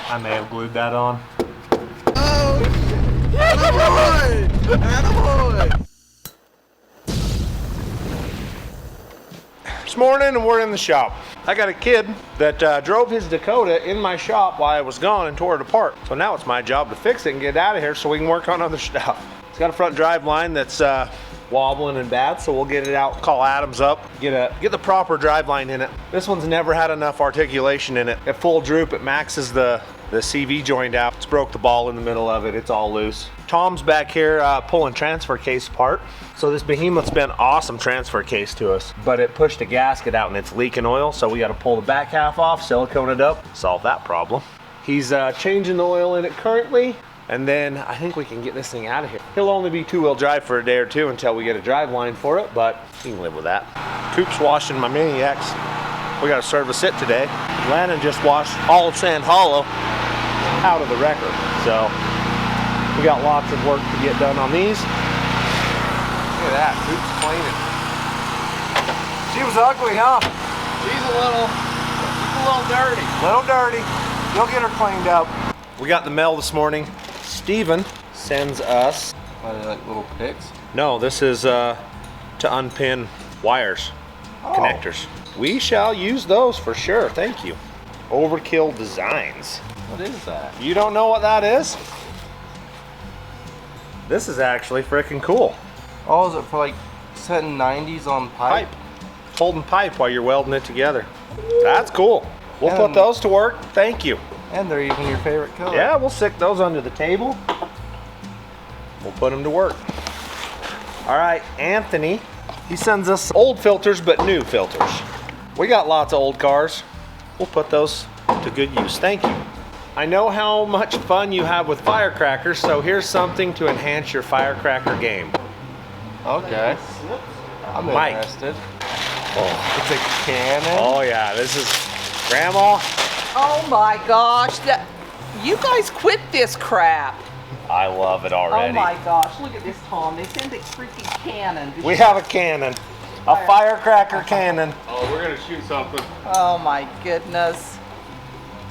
I may have glued that on. Oh, attaboy! Attaboy! This morning and we're in the shop. I got a kid that drove his Dakota in my shop while I was gone and tore it apart. So now it's my job to fix it and get it out of here so we can work on other stuff. It's got a front drive line that's wobbling and bad, so we'll get it out, call Adams up, get the proper drive line in it. This one's never had enough articulation in it. At full droop, it maxes the CV joint out. It's broke the ball in the middle of it. It's all loose. Tom's back here pulling transfer case apart. So this behemoth's been awesome transfer case to us, but it pushed a gasket out and it's leaking oil, so we got to pull the back half off, silicone it up, solve that problem. He's changing the oil in it currently, and then I think we can get this thing out of here. He'll only be two-wheel drive for a day or two until we get a drive line for it, but you can live with that. Coop's washing my Mini X. We got to service it today. Landon just washed all of Sand Hollow out of the wrecker, so we got lots of work to get done on these. Look at that, Coop's cleaning. She was ugly, huh? She's a little dirty. Little dirty. You'll get her cleaned up. We got the mail this morning. Steven sends us... Are they like little picks? No, this is to unpin wires, connectors. We shall use those for sure, thank you. Overkill Designs. What is that? You don't know what that is? This is actually freaking cool. Oh, is it for like setting 90s on pipe? Holding pipe while you're welding it together. That's cool. We'll put those to work. Thank you. And they're even your favorite color. Yeah, we'll stick those under the table. We'll put them to work. All right, Anthony, he sends us old filters, but new filters. We got lots of old cars. We'll put those to good use. Thank you. I know how much fun you have with firecrackers, so here's something to enhance your firecracker game. Okay. I'm Mike. interested. Oh. It's a cannon. Oh yeah, this is Grandma. Oh my gosh, you guys quit this crap. I love it already. Oh my gosh, look at this, Tom. They sent a freaking cannon. We have a cannon, a firecracker cannon. Oh, we're gonna shoot something. Oh my goodness.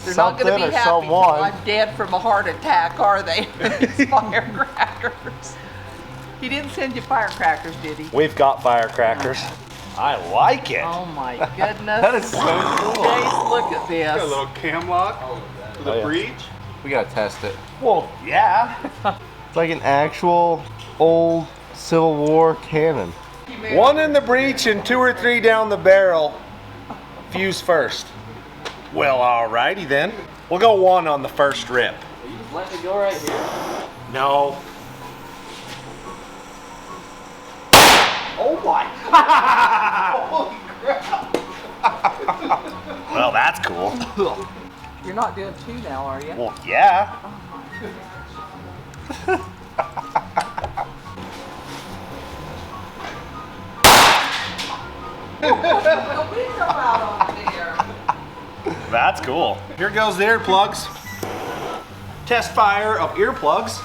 They're not gonna be happy till I'm dead from a heart attack, are they? These firecrackers. He didn't send you firecrackers, did he? We've got firecrackers. I like it. Oh my goodness. That is so cool. Jace, look at Got a this. little cam lock for the breech. We gotta test it. Well, yeah. It's like an actual old Civil War cannon. One in the breech and 2 or 3 down the barrel. Fuse first. Well, alrighty then. We'll go 1 on the first rip. You just let me go right here. No. Oh my. Holy crap. Well, that's cool. You're not doing 2 now, are you? Well, yeah. That's cool. Here goes the earplugs. Test fire of earplugs.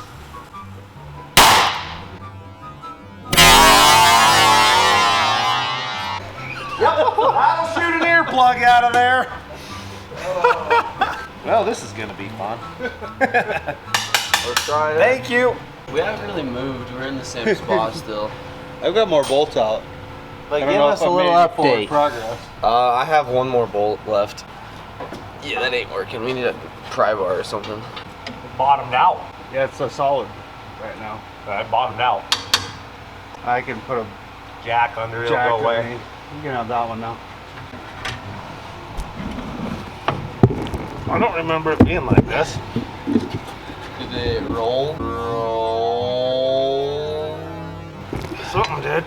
Yep, that'll shoot an earplug out of there. Well, this is gonna be fun. Let's try it. Thank you. We haven't really moved. We're in the same spot still. I've got more bolts out. Like, I don't give know us if a I little made forward update. progress. I have one more bolt left. Yeah, that ain't working. We need a pry bar or something. Bottomed out. Yeah, it's so solid right now. I bottomed out. I can put a Jack under it, jack go away. underneath. You can have that one now. I don't remember it being like this. Did it roll? Something did.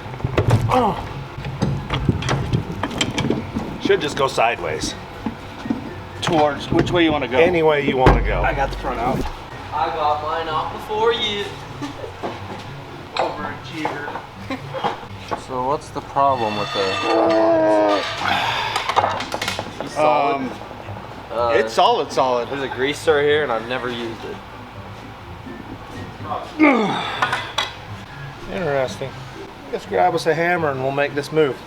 Oh. Should just go sideways. Towards which way you want to go? Any way you want to go. I got the front out. I got mine out before you. Overachiever. So what's the problem with the... She's solid. It's solid. There's a greaser here and I've never used it. Interesting. Let's grab us a hammer and we'll make this move.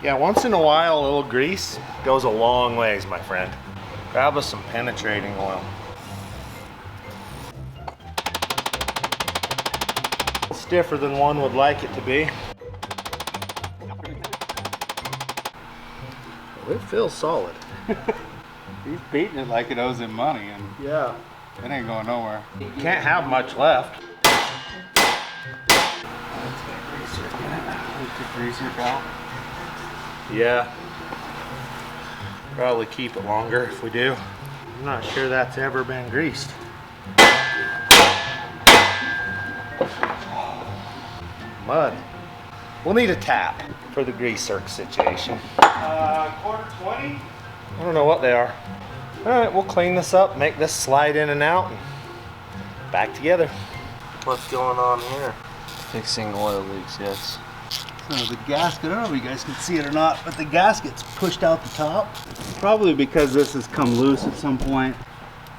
Yeah, once in a while a little grease goes a long ways, my friend. Grab us some penetrating oil. Stiffer than one would like it to be. It feels solid. He's beating it like it owes him money, and Yeah. it ain't going nowhere. Can't have much left. Greaser out. Yeah. Probably keep it longer if we do. I'm not sure that's ever been greased. Mud. We'll need a tap for the grease zerk situation. Quarter 20? I don't know what they are. All right, we'll clean this up, make this slide in and out, and back together. What's going on here? Fixing oil leaks, yes. So the gasket, I don't know if you guys can see it or not, but the gasket's pushed out the top. Probably because this has come loose at some point.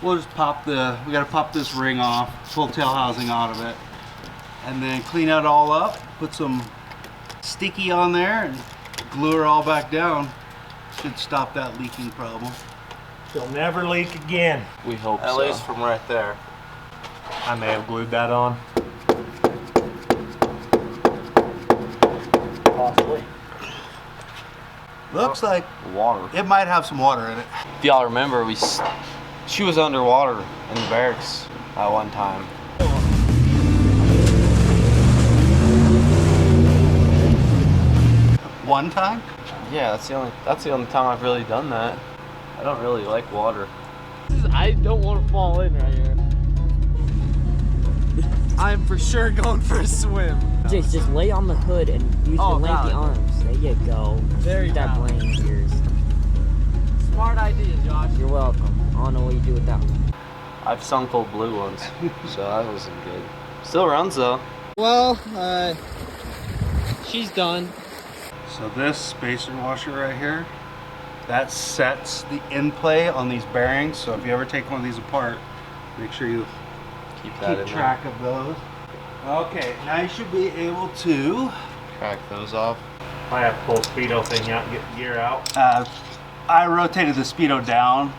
We'll just we gotta pop this ring off, pull tail housing out of it, and then clean it all up, put some sticky on there, and glue her all back down. Should stop that leaking problem. It'll never leak again. We hope At so. least from right there. I may have glued that on. Possibly. Looks like Water. it might have some water in it. If y'all remember, she was underwater in the barracks at one time. One time? Yeah, that's the only time I've really done that. I don't really like water. I don't want to fall in right here. I'm for sure going for a swim. Jace, just lay on the hood and use your lanky arms. There you go. There you that go. brain of yours. Smart idea, Josh. You're welcome. I don't know what you do with that one. I've sunk old blue once, so that wasn't good. Still runs though. Well, she's done. So this spacer washer right here, that sets the in play on these bearings. So if you ever take one of these apart, make sure you Keep that in keep track of those. Okay, now you should be able to. there. Crack those off. I have to pull the speedo thing out and get the gear out. I rotated the speedo down,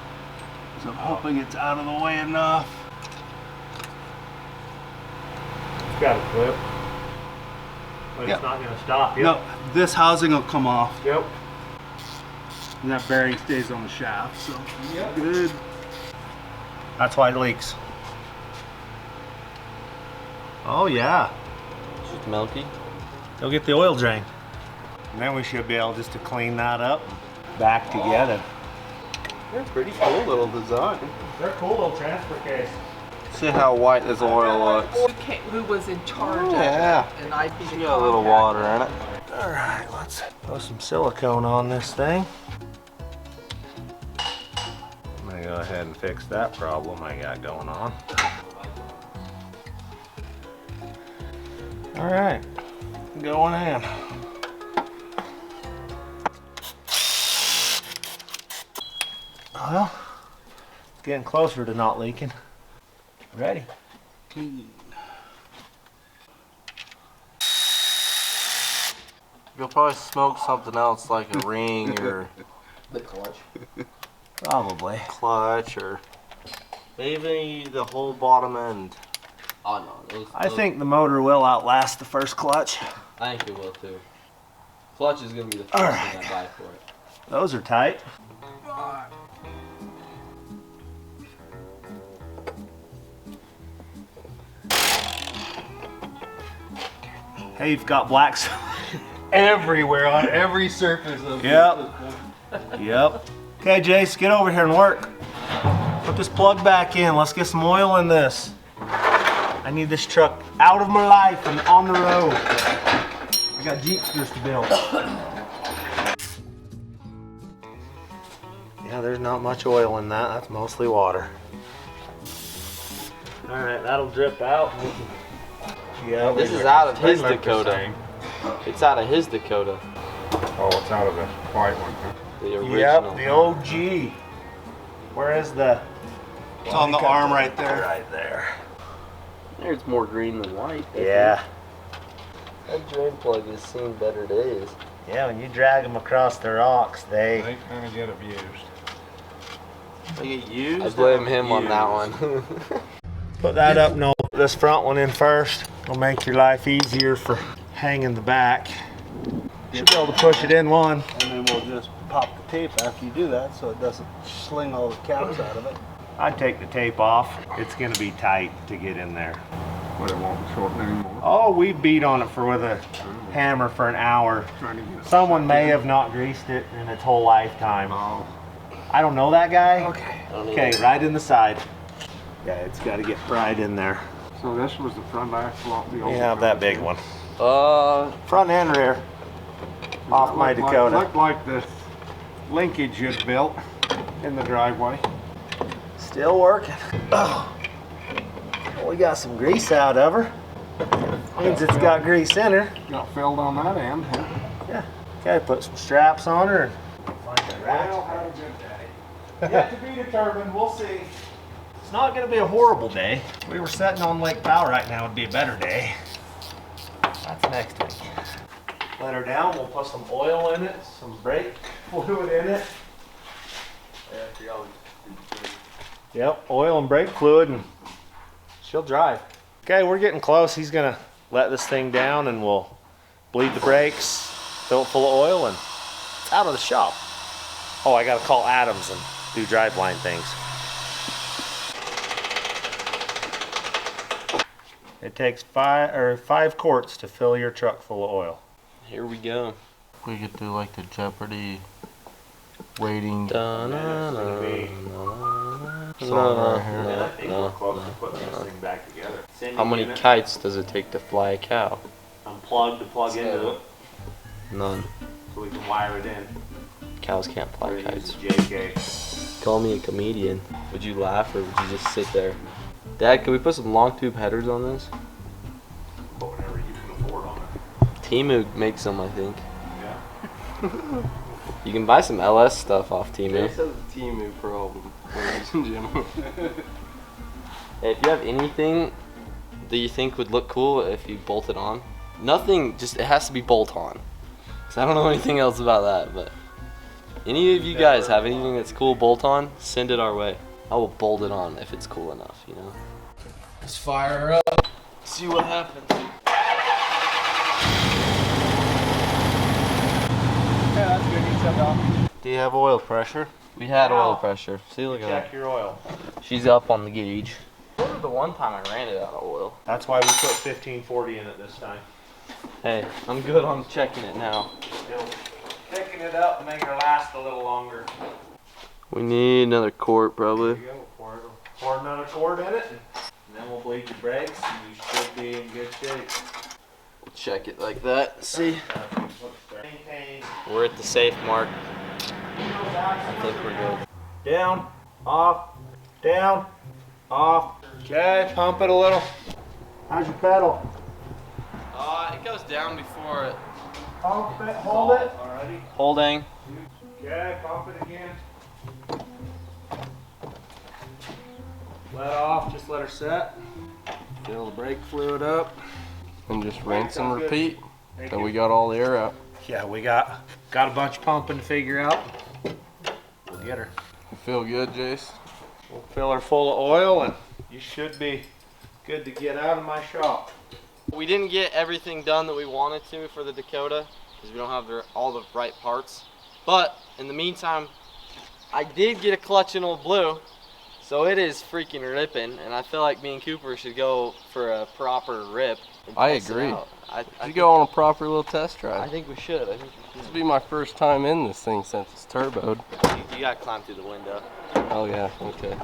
so I'm hoping it's out of the way enough. It's got a clip. But Yep. it's not going to stop. Yep. No, this housing will come off, Yep. and that bearing stays on the shaft. So good. That's why it leaks. Oh yeah. She's milky. Go get the oil drain. And then we should be able just to clean that up and back together. They're pretty cool little design. They're cool little transfer case. See how white this oil looks. Who was in charge Yeah. of it, and I'd be the Got a little contact. water in it. All right, let's put some silicone on this thing. I'm gonna go ahead and fix that problem I got going on. All right, going in. Well, getting closer to not leaking. Ready? You'll probably smoke something else like a ring or The clutch. Probably. clutch or maybe the whole bottom end. Oh no. I think the motor will outlast the first clutch. I think it will too. Clutch is gonna be the first thing I buy for it. Those are tight. Hey, you've got blacks Everywhere on every surface of Yep. Yep. Okay, Jace, get over here and work. Put this plug back in. Let's get some oil in this. I need this truck out of my life and on the road. I got Jeepsters to build. Yeah, there's not much oil in that. That's mostly water. All right, that'll drip out. Yeah, This is out of his Dakota. It's out of his Dakota. Oh, it's out of the white one, huh? The original. Yep, the OG. Where is the? It's on the arm right there. Right there. There's more green than white. I Yeah. think. That drain plug has seen better days. Yeah, when you drag them across the rocks, they They kind of get abused. I blame him on that one. Put that up, no. This front one in first. It'll make your life easier for hanging the back. Should be able to push it in one. And then we'll just pop the tape after you do that so it doesn't sling all the caps out of it. I'd take the tape off. It's gonna be tight to get in there. But it won't shorten anymore. Oh, we beat on it with a hammer for an hour. Trying to get it Someone may in. have not greased it in its whole lifetime. Oh. I don't know that guy. Okay. Okay, right in the side. Yeah, it's got to get pried in there. So this was the front axle off the old You have that big one. Front and rear. Off my Dakota. Looked like the linkage you'd built in the driveway. Still working. Oh. We got some grease out of her. Means it's got grease in her. Got filled on that end, huh? Yeah. Okay, put some straps on her. Find the ratchet. Well, had a good day. Yet to be determined, we'll see. It's not going to be a horrible day. If we were sitting on Lake Powell right now, it'd be a better day. That's next week. Let her down, we'll put some oil in it, some brake fluid in it. Yep, oil and brake fluid, and she'll drive. Okay, we're getting close. He's going to let this thing down, and we'll bleed the brakes, fill it full of oil, and it's out of the shop. Oh, I got to call Adams and do driveline things. It takes 5 quarts to fill your truck full of oil. Here we go. We could do like the Jeopardy waiting. Song right here. I think we're close to putting this thing back together. How many kites does it take to fly a cow? Unplug to plug into it, None. so we can wire it in. Cows can't fly We're gonna use kites. the JK. Call me a comedian. Would you laugh or would you just sit there? Dad, can we put some long tube headers on this? Put whatever you can afford on it. Timu makes them, I think. Yeah. You can buy some LS stuff off Timu. Jace has a Timu problem when he's in gym. Hey, if you have anything that you think would look cool if you bolt it on, nothing, just it has to be bolt on. Cause I don't know anything else about that, but any of you guys have anything that's cool bolt on, send it our way. I will bolt it on if it's cool enough, you know? Let's fire her up, see what happens. Yeah, that's good. You shut off. Do you have oil pressure? We had oil pressure. See, look at Check that. your oil. She's up on the gauge. What was the one time I ran it out of oil? That's why we put 1540 in it this time. Hey, I'm good on checking it now. Picking it up to make her last a little longer. We need another quart probably. There you go. Pour another quart in it, and then we'll bleed your brakes, and you should be in good shape. We'll check it like that. See? Maintain. We're at the safe mark. I think we're good. Down, off, down, off. Okay, pump it a little. How's your pedal? It goes down before it. Pump it, hold it. Alrighty. Holding. Okay, pump it again. Let off, just let her set. Fill the brake fluid up. And just rinse and Sounds good. repeat Thank till you. we got all the air out. Yeah, we got a bunch of pumping to figure out. We'll get her. You feel good, Jace? We'll fill her full of oil, and you should be good to get out of my shop. We didn't get everything done that we wanted to for the Dakota because we don't have all the right parts. But in the meantime, I did get a clutch in Old Blue, so it is freaking ripping, and I feel like me and Cooper should go for a proper rip. And I test it agree. out. I You go on a proper little test drive. I think we should. This will be my first time in this thing since it's turboed. You gotta climb through the window. Oh yeah, okay.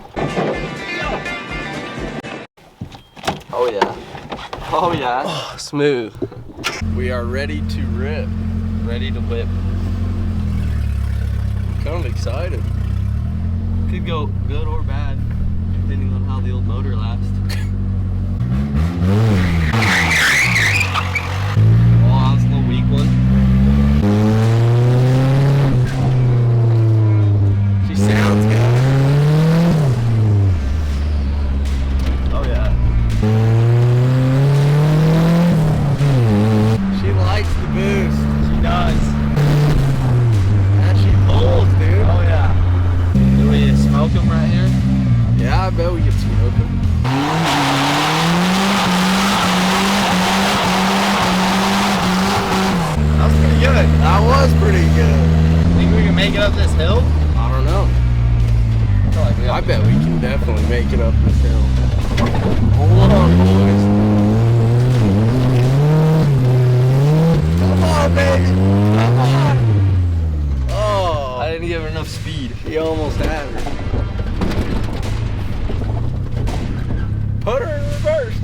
Oh yeah. Oh yeah. Oh, smooth. We are ready to rip. Ready to whip. I'm kind of excited. Could go good or bad, depending on how the old motor lasts. Oh, that's a little weak one. She sounds good. Oh yeah. She likes the boost. She does. And she pulls, dude. Oh yeah. Do we smoke smoke them right here? Yeah, I bet we could smoke them. That was pretty good. That was pretty good. Think we can make it up this hill? I don't know. I bet we can definitely make it up this hill. Hold on, boys. Come on, baby. Come on. Oh. I didn't give her enough speed. He almost had her. Put her in reverse.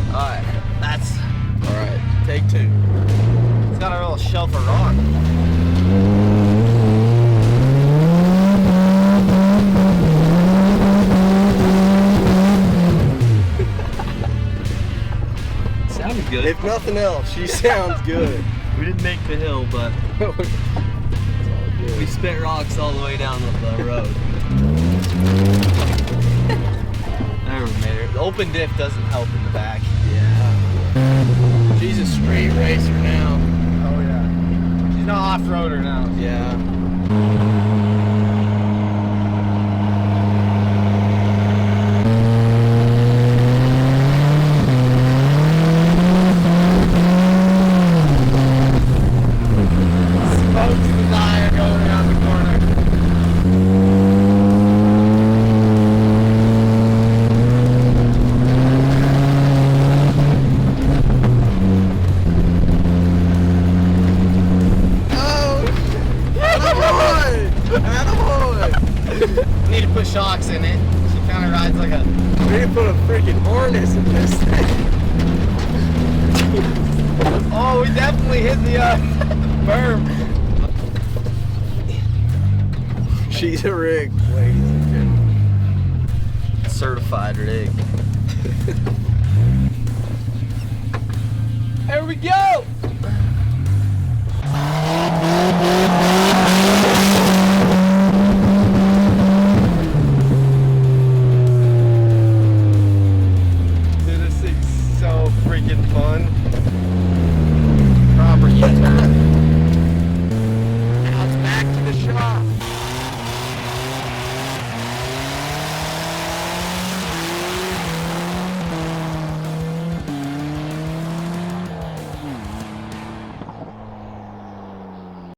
Alright, that's... Alright, take two. It's got a little shelf of rock. Sounded good. If nothing else, she sounds good. We didn't make the hill, but we spit rocks all the way down the road. Never made it. The open diff doesn't help in the back. Yeah. She's a street racer now. Oh yeah. She's not off-roader now. Yeah. Smokes the tire going around the corner. Need to put shocks in it. She kind of rides like a... We need to put a freaking harness in this thing. Oh, we definitely hit the berm. She's a rig, ladies and gentlemen. Certified rig. There we go! Dude, this thing's so freaking fun.